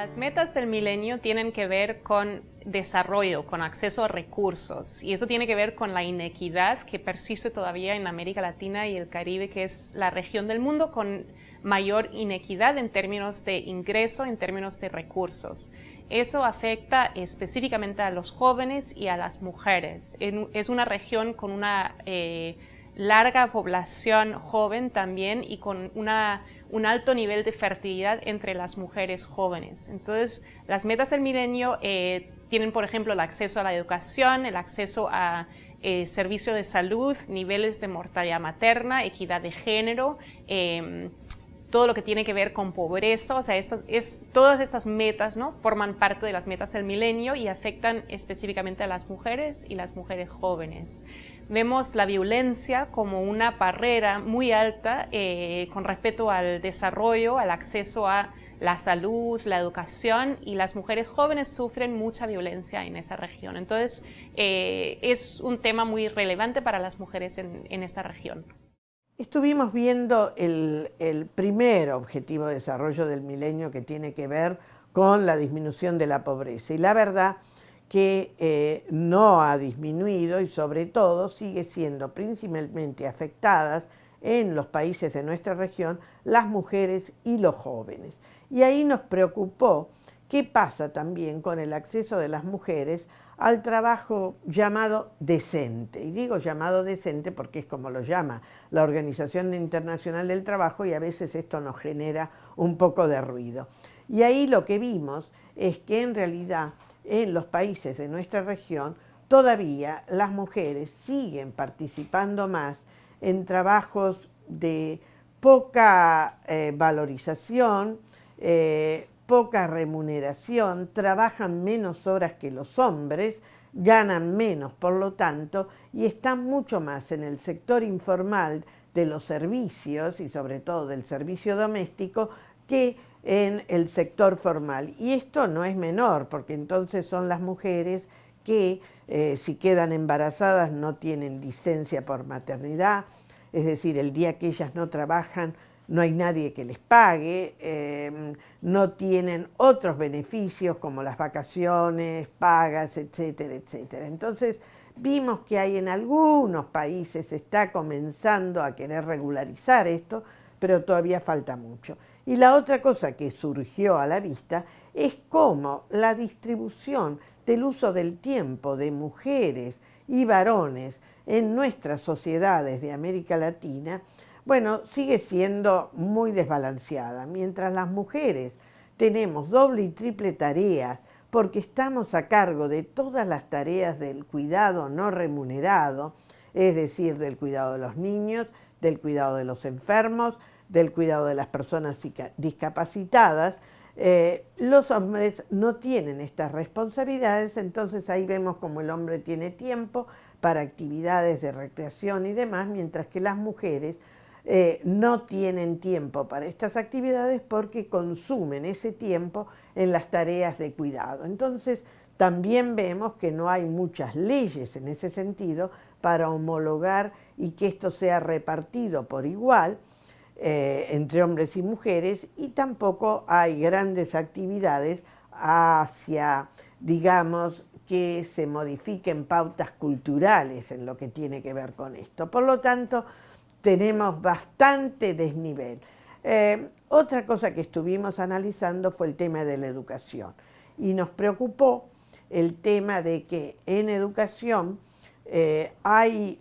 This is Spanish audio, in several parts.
Las metas del milenio tienen que ver con desarrollo, con acceso a recursos, y eso tiene que ver con la inequidad que persiste todavía en América Latina y el Caribe, que es la región del mundo con mayor inequidad en términos de ingreso, en términos de recursos. Eso afecta específicamente a los jóvenes y a las mujeres. Es una región con una larga población joven también y con un alto nivel de fertilidad entre las mujeres jóvenes. Entonces, las metas del milenio tienen, por ejemplo, el acceso a la educación, el acceso a servicio de salud, niveles de mortalidad materna, equidad de género, todo lo que tiene que ver con pobreza. O sea, todas estas metas, ¿no?, forman parte de las metas del milenio y afectan específicamente a las mujeres y las mujeres jóvenes. Vemos la violencia como una barrera muy alta con respecto al desarrollo, al acceso a la salud, la educación, y las mujeres jóvenes sufren mucha violencia en esa región. Entonces, es un tema muy relevante para las mujeres en esta región. Estuvimos viendo el primer objetivo de desarrollo del milenio, que tiene que ver con la disminución de la pobreza, y la verdad que no ha disminuido y sobre todo sigue siendo principalmente afectadas en los países de nuestra región las mujeres y los jóvenes. Y ahí nos preocupó qué pasa también con el acceso de las mujeres al trabajo llamado decente. Y digo llamado decente porque es como lo llama la Organización Internacional del Trabajo, y a veces esto nos genera un poco de ruido. Y ahí lo que vimos es que en realidad en los países de nuestra región todavía las mujeres siguen participando más en trabajos de poca valorización, poca remuneración, trabajan menos horas que los hombres, ganan menos por lo tanto, y están mucho más en el sector informal de los servicios y sobre todo del servicio doméstico que en el sector formal. Y esto no es menor, porque entonces son las mujeres que si quedan embarazadas no tienen licencia por maternidad, es decir, el día que ellas no trabajan no hay nadie que les pague, no tienen otros beneficios como las vacaciones, pagas, etcétera, etcétera. Entonces vimos que hay en algunos países, se está comenzando a querer regularizar esto, pero todavía falta mucho. Y la otra cosa que surgió a la vista es cómo la distribución del uso del tiempo de mujeres y varones en nuestras sociedades de América Latina, bueno, sigue siendo muy desbalanceada. Mientras las mujeres tenemos doble y triple tareas porque estamos a cargo de todas las tareas del cuidado no remunerado, es decir, del cuidado de los niños, del cuidado de los enfermos, del cuidado de las personas discapacitadas, los hombres no tienen estas responsabilidades. Entonces ahí vemos como el hombre tiene tiempo para actividades de recreación y demás, mientras que las mujeres no tienen tiempo para estas actividades porque consumen ese tiempo en las tareas de cuidado. Entonces también vemos que no hay muchas leyes en ese sentido para homologar y que esto sea repartido por igual entre hombres y mujeres, y tampoco hay grandes actividades hacia, digamos, que se modifiquen pautas culturales en lo que tiene que ver con esto. Por lo tanto, tenemos bastante desnivel. Otra cosa que estuvimos analizando fue el tema de la educación, y nos preocupó el tema de que en educación hay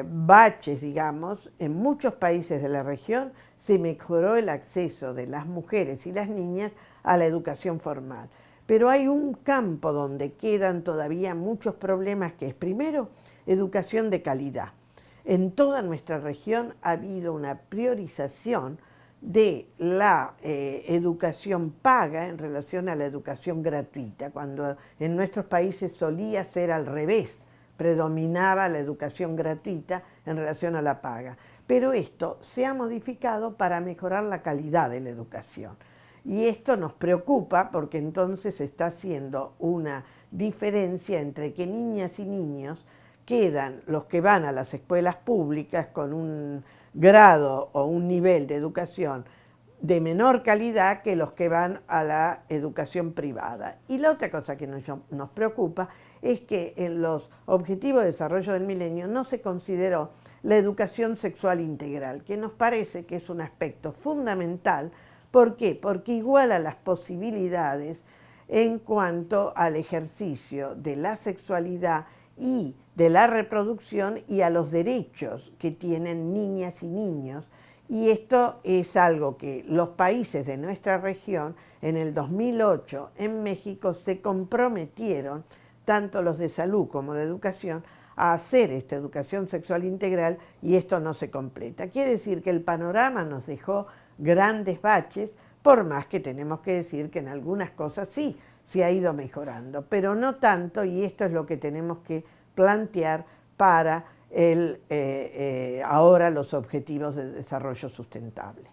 baches, digamos, en muchos países de la región se mejoró el acceso de las mujeres y las niñas a la educación formal. Pero hay un campo donde quedan todavía muchos problemas, que es primero, educación de calidad. En toda nuestra región ha habido una priorización de la educación paga en relación a la educación gratuita, cuando en nuestros países solía ser al revés, predominaba la educación gratuita en relación a la paga. Pero esto se ha modificado para mejorar la calidad de la educación. Y esto nos preocupa porque entonces se está haciendo una diferencia entre que niñas y niños quedan los que van a las escuelas públicas con un grado o un nivel de educación de menor calidad que los que van a la educación privada. Y la otra cosa que nos preocupa es que en los Objetivos de Desarrollo del Milenio no se consideró la educación sexual integral, que nos parece que es un aspecto fundamental. ¿Por qué? Porque iguala las posibilidades en cuanto al ejercicio de la sexualidad y de la reproducción y a los derechos que tienen niñas y niños. Y esto es algo que los países de nuestra región en el 2008 en México se comprometieron, tanto los de salud como de educación, a hacer esta educación sexual integral, y esto no se completa. Quiere decir que el panorama nos dejó grandes baches, por más que tenemos que decir que en algunas cosas sí se ha ido mejorando, pero no tanto, y esto es lo que tenemos que plantear para ahora los Objetivos de Desarrollo Sustentable.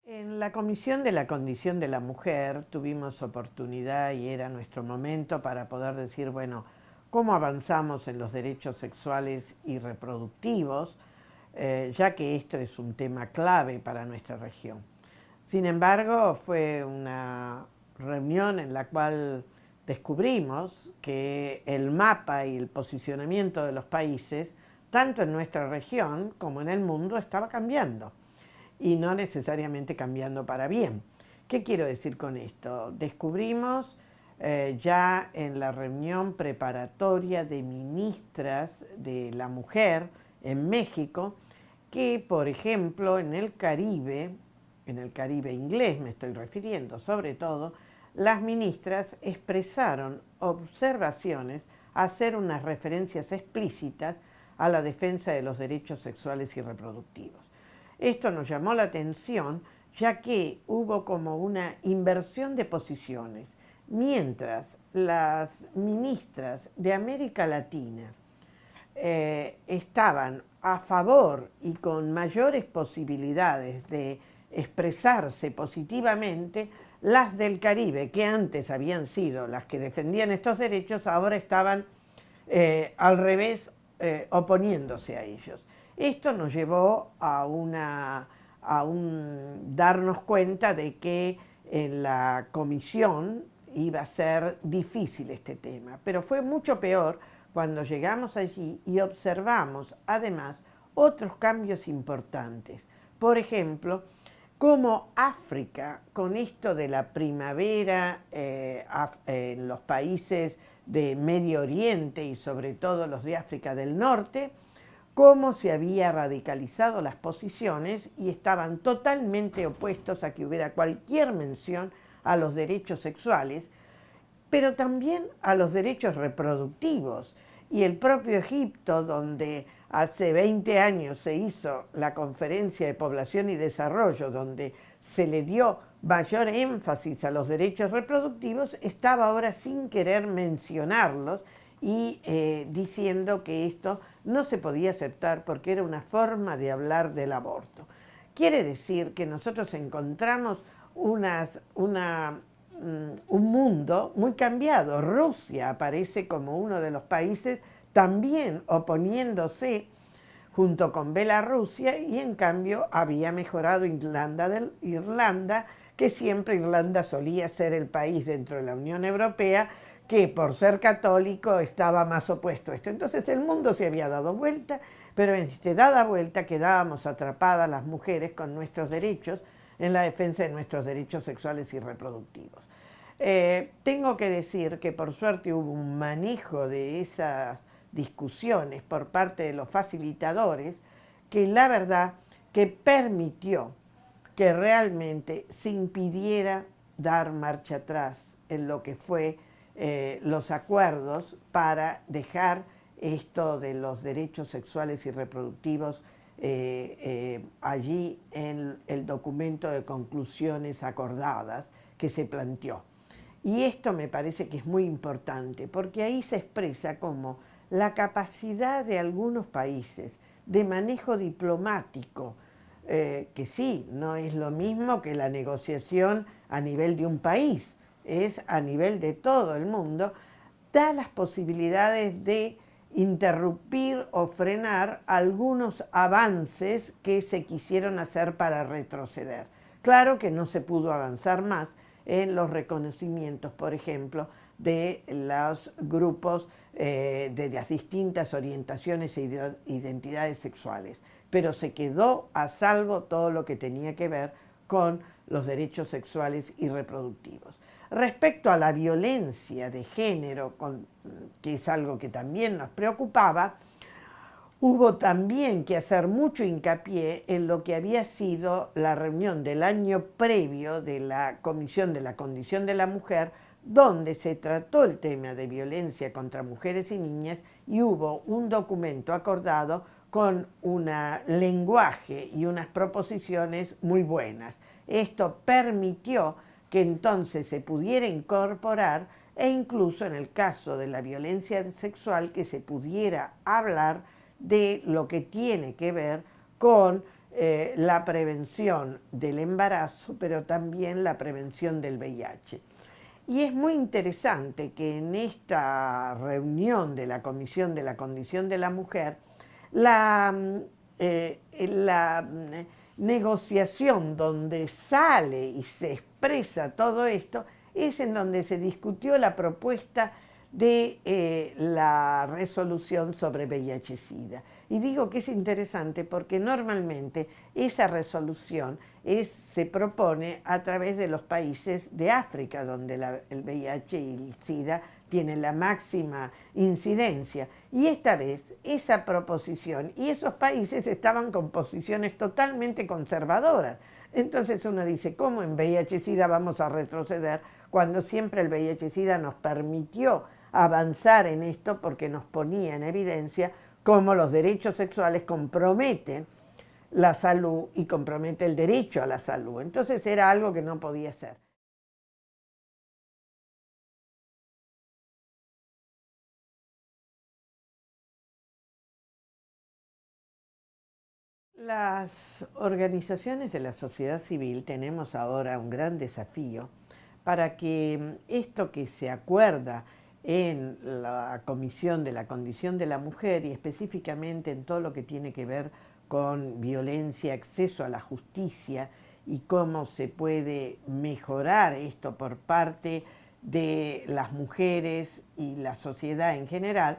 En la Comisión de la Condición de la Mujer tuvimos oportunidad y era nuestro momento para poder decir, bueno, cómo avanzamos en los derechos sexuales y reproductivos, ya que esto es un tema clave para nuestra región. Sin embargo, fue una reunión en la cual descubrimos que el mapa y el posicionamiento de los países, tanto en nuestra región como en el mundo, estaba cambiando. Y no necesariamente cambiando para bien. ¿Qué quiero decir con esto? Descubrimos ya en la reunión preparatoria de ministras de la mujer en México, que por ejemplo en el Caribe inglés me estoy refiriendo sobre todo, las ministras expresaron observaciones a hacer unas referencias explícitas a la defensa de los derechos sexuales y reproductivos. Esto nos llamó la atención, ya que hubo como una inversión de posiciones. Mientras las ministras de América Latina estaban a favor y con mayores posibilidades de expresarse positivamente, las del Caribe, que antes habían sido las que defendían estos derechos, ahora estaban al revés, oponiéndose a ellos. Esto nos llevó a darnos cuenta de que en la comisión iba a ser difícil este tema, pero fue mucho peor cuando llegamos allí y observamos además otros cambios importantes. Por ejemplo, cómo África, con esto de la primavera en los países de Medio Oriente y sobre todo los de África del Norte, cómo se había radicalizado las posiciones y estaban totalmente opuestos a que hubiera cualquier mención a los derechos sexuales, pero también a los derechos reproductivos. Y el propio Egipto, donde hace 20 años se hizo la Conferencia de Población y Desarrollo, donde se le dio mayor énfasis a los derechos reproductivos, estaba ahora sin querer mencionarlos y diciendo que esto no se podía aceptar porque era una forma de hablar del aborto. Quiere decir que nosotros encontramos un mundo muy cambiado. Rusia aparece como uno de los países también oponiéndose junto con Bielorrusia, y en cambio había mejorado Irlanda, que siempre Irlanda solía ser el país dentro de la Unión Europea que por ser católico estaba más opuesto a esto. Entonces el mundo se había dado vuelta, pero en esta dada vuelta quedábamos atrapadas las mujeres con nuestros derechos en la defensa de nuestros derechos sexuales y reproductivos. Tengo que decir que por suerte hubo un manejo de esas discusiones por parte de los facilitadores que la verdad que permitió que realmente se impidiera dar marcha atrás en lo que fue los acuerdos para dejar esto de los derechos sexuales y reproductivos allí en el documento de conclusiones acordadas que se planteó. Y esto me parece que es muy importante, porque ahí se expresa como la capacidad de algunos países de manejo diplomático, que sí, no es lo mismo que la negociación a nivel de un país, es a nivel de todo el mundo, da las posibilidades de interrumpir o frenar algunos avances que se quisieron hacer para retroceder. Claro que no se pudo avanzar más en los reconocimientos, por ejemplo, de los grupos de las distintas orientaciones e identidades sexuales, pero se quedó a salvo todo lo que tenía que ver con los derechos sexuales y reproductivos. Respecto a la violencia de género, que es algo que también nos preocupaba, hubo también que hacer mucho hincapié en lo que había sido la reunión del año previo de la Comisión de la Condición de la Mujer, donde se trató el tema de violencia contra mujeres y niñas y hubo un documento acordado con un lenguaje y unas proposiciones muy buenas. Esto permitió que entonces se pudiera incorporar e incluso en el caso de la violencia sexual que se pudiera hablar de lo que tiene que ver con la prevención del embarazo, pero también la prevención del VIH. Y es muy interesante que en esta reunión de la Comisión de la Condición de la Mujer, la negociación donde sale y se expresa todo esto es en donde se discutió la propuesta de la resolución sobre VIH-Sida. Y digo que es interesante porque normalmente esa resolución se propone a través de los países de África, donde el VIH y el SIDA tienen la máxima incidencia. Y esta vez esa proposición y esos países estaban con posiciones totalmente conservadoras. Entonces uno dice, ¿cómo en VIH-Sida vamos a retroceder cuando siempre el VIH-Sida nos permitió avanzar en esto porque nos ponía en evidencia cómo los derechos sexuales comprometen la salud y compromete el derecho a la salud? Entonces era algo que no podía ser. Las organizaciones de la sociedad civil tenemos ahora un gran desafío para que esto que se acuerda en la Comisión de la Condición de la Mujer y específicamente en todo lo que tiene que ver con violencia, acceso a la justicia y cómo se puede mejorar esto por parte de las mujeres y la sociedad en general,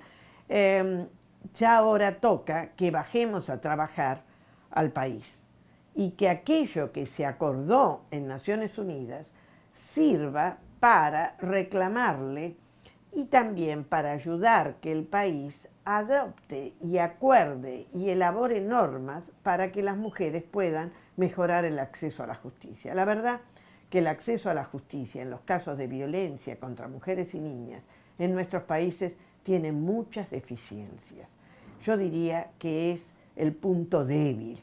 ya ahora toca que bajemos a trabajar al país y que aquello que se acordó en Naciones Unidas sirva para reclamarle y también para ayudar que el país adopte y acuerde y elabore normas para que las mujeres puedan mejorar el acceso a la justicia. La verdad que el acceso a la justicia en los casos de violencia contra mujeres y niñas en nuestros países tiene muchas deficiencias. Yo diría que es el punto débil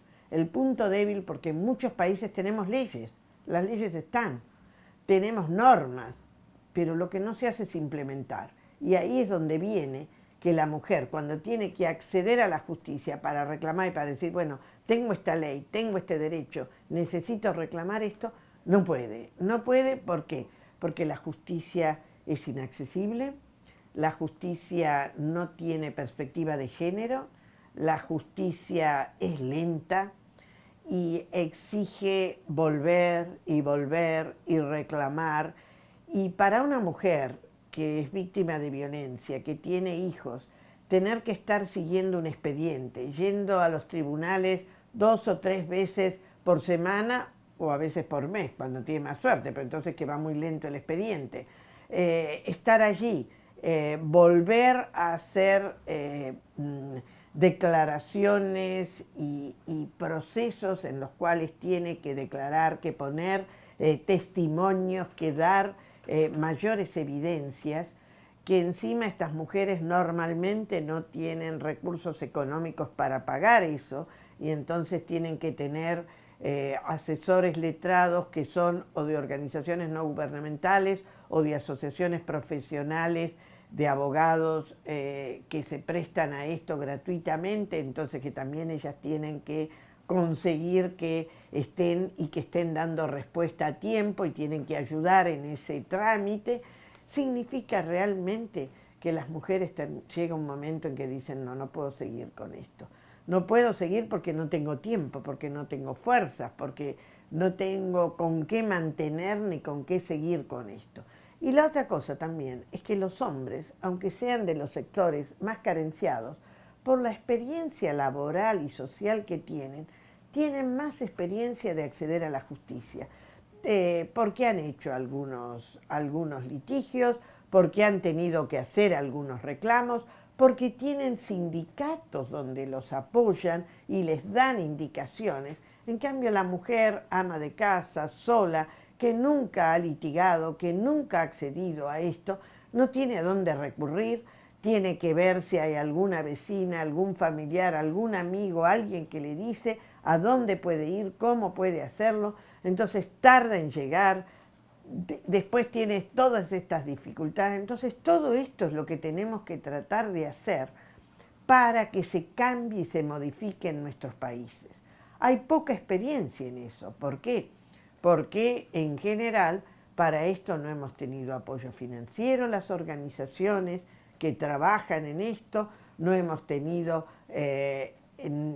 porque en muchos países tenemos leyes, las leyes están, tenemos normas, pero lo que no se hace es implementar. Y ahí es donde viene que la mujer, cuando tiene que acceder a la justicia para reclamar y para decir, bueno, tengo esta ley, tengo este derecho, necesito reclamar esto, no puede. No puede, ¿por qué? Porque la justicia es inaccesible, la justicia no tiene perspectiva de género, la justicia es lenta y exige volver y volver y reclamar. Y para una mujer que es víctima de violencia, que tiene hijos, tener que estar siguiendo un expediente, yendo a los tribunales 2 o 3 veces por semana o a veces por mes, cuando tiene más suerte, pero entonces que va muy lento el expediente. Estar allí, volver a hacer declaraciones y procesos en los cuales tiene que declarar, que poner testimonios, que dar mayores evidencias, que encima estas mujeres normalmente no tienen recursos económicos para pagar eso y entonces tienen que tener asesores letrados que son o de organizaciones no gubernamentales o de asociaciones profesionales de abogados que se prestan a esto gratuitamente, entonces que también ellas tienen que conseguir que estén dando respuesta a tiempo y tienen que ayudar en ese trámite. Significa realmente que las mujeres llega un momento en que dicen, no puedo seguir con esto. No puedo seguir porque no tengo tiempo, porque no tengo fuerzas, porque no tengo con qué mantener ni con qué seguir con esto. Y la otra cosa también es que los hombres, aunque sean de los sectores más carenciados, por la experiencia laboral y social que tienen más experiencia de acceder a la justicia, porque han hecho algunos litigios, porque han tenido que hacer algunos reclamos, porque tienen sindicatos donde los apoyan y les dan indicaciones. En cambio, la mujer, ama de casa, sola, que nunca ha litigado, que nunca ha accedido a esto, no tiene a dónde recurrir, tiene que ver si hay alguna vecina, algún familiar, algún amigo, alguien que le dice a dónde puede ir, cómo puede hacerlo. Entonces tarda en llegar, después tiene todas estas dificultades. Entonces todo esto es lo que tenemos que tratar de hacer para que se cambie y se modifique en nuestros países. Hay poca experiencia en eso. ¿Por qué? Porque en general para esto no hemos tenido apoyo financiero, las organizaciones que trabajan en esto, no hemos tenido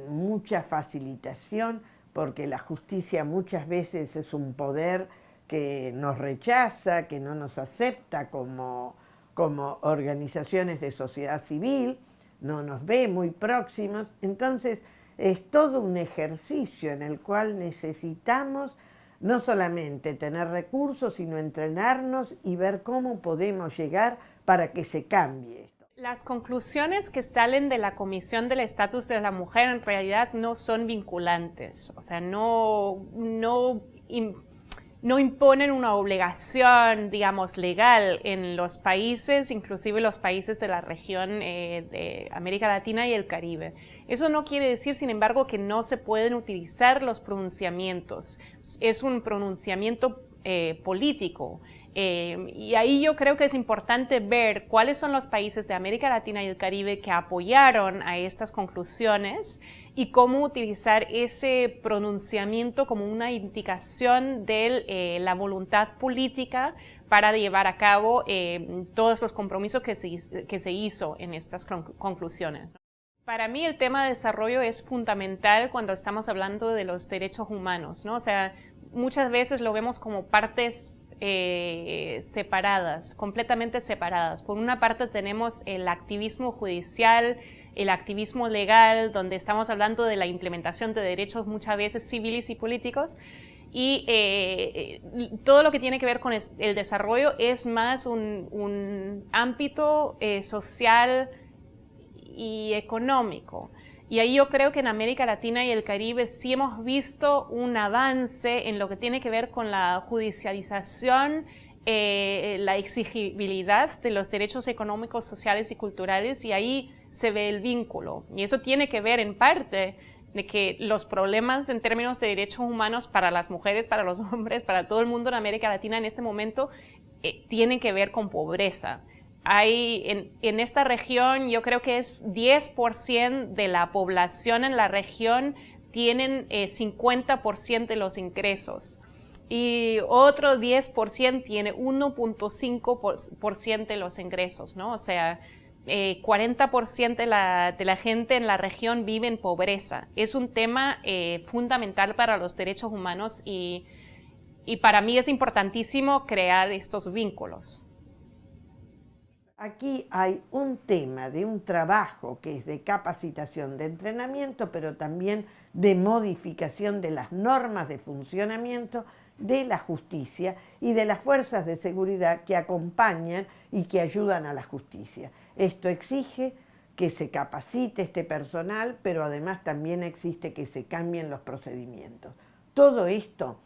mucha facilitación, porque la justicia muchas veces es un poder que nos rechaza, que no nos acepta como organizaciones de sociedad civil, no nos ve muy próximos. Entonces es todo un ejercicio en el cual necesitamos no solamente tener recursos, sino entrenarnos y ver cómo podemos llegar para que se cambie esto. Las conclusiones que salen de la Comisión del Estatus de la Mujer en realidad no son vinculantes, o sea, no imponen una obligación, digamos, legal en los países, inclusive los países de la región de América Latina y el Caribe. Eso no quiere decir, sin embargo, que no se pueden utilizar los pronunciamientos. Es un pronunciamiento político. Y ahí yo creo que es importante ver cuáles son los países de América Latina y el Caribe que apoyaron a estas conclusiones y cómo utilizar ese pronunciamiento como una indicación de la voluntad política para llevar a cabo todos los compromisos que se hizo en estas conclusiones. Para mí el tema de desarrollo es fundamental cuando estamos hablando de los derechos humanos, ¿no? O sea, muchas veces lo vemos como partes separadas, completamente separadas. Por una parte tenemos el activismo judicial, el activismo legal, donde estamos hablando de la implementación de derechos muchas veces civiles y políticos, y todo lo que tiene que ver con el desarrollo es más un ámbito social y económico. Y ahí yo creo que en América Latina y el Caribe sí hemos visto un avance en lo que tiene que ver con la judicialización, la exigibilidad de los derechos económicos, sociales y culturales, y ahí se ve el vínculo. Y eso tiene que ver en parte de que los problemas en términos de derechos humanos para las mujeres, para los hombres, para todo el mundo en América Latina en este momento, tienen que ver con pobreza. Hay en esta región, yo creo que es 10% de la población en la región tienen 50% de los ingresos y otro 10% tiene 1.5% de los ingresos, ¿no? O sea, 40% de la gente en la región vive en pobreza. Es un tema fundamental para los derechos humanos y para mí es importantísimo crear estos vínculos. Aquí hay un tema de un trabajo que es de capacitación, de entrenamiento, pero también de modificación de las normas de funcionamiento de la justicia y de las fuerzas de seguridad que acompañan y que ayudan a la justicia. Esto exige que se capacite este personal, pero además también existe que se cambien los procedimientos. Todo esto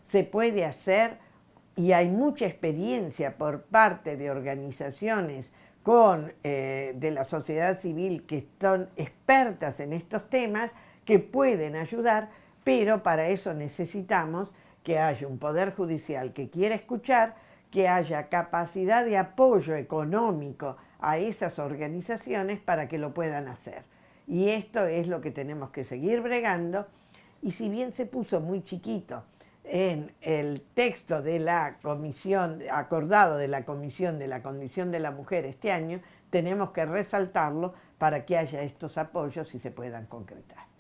se puede hacer y hay mucha experiencia por parte de organizaciones de la sociedad civil que son expertas en estos temas, que pueden ayudar, pero para eso necesitamos que haya un poder judicial que quiera escuchar, que haya capacidad de apoyo económico a esas organizaciones para que lo puedan hacer. Y esto es lo que tenemos que seguir bregando, y si bien se puso muy chiquito en el texto de la comisión, acordado de la Comisión de la Condición de la Mujer este año, tenemos que resaltarlo para que haya estos apoyos y se puedan concretar.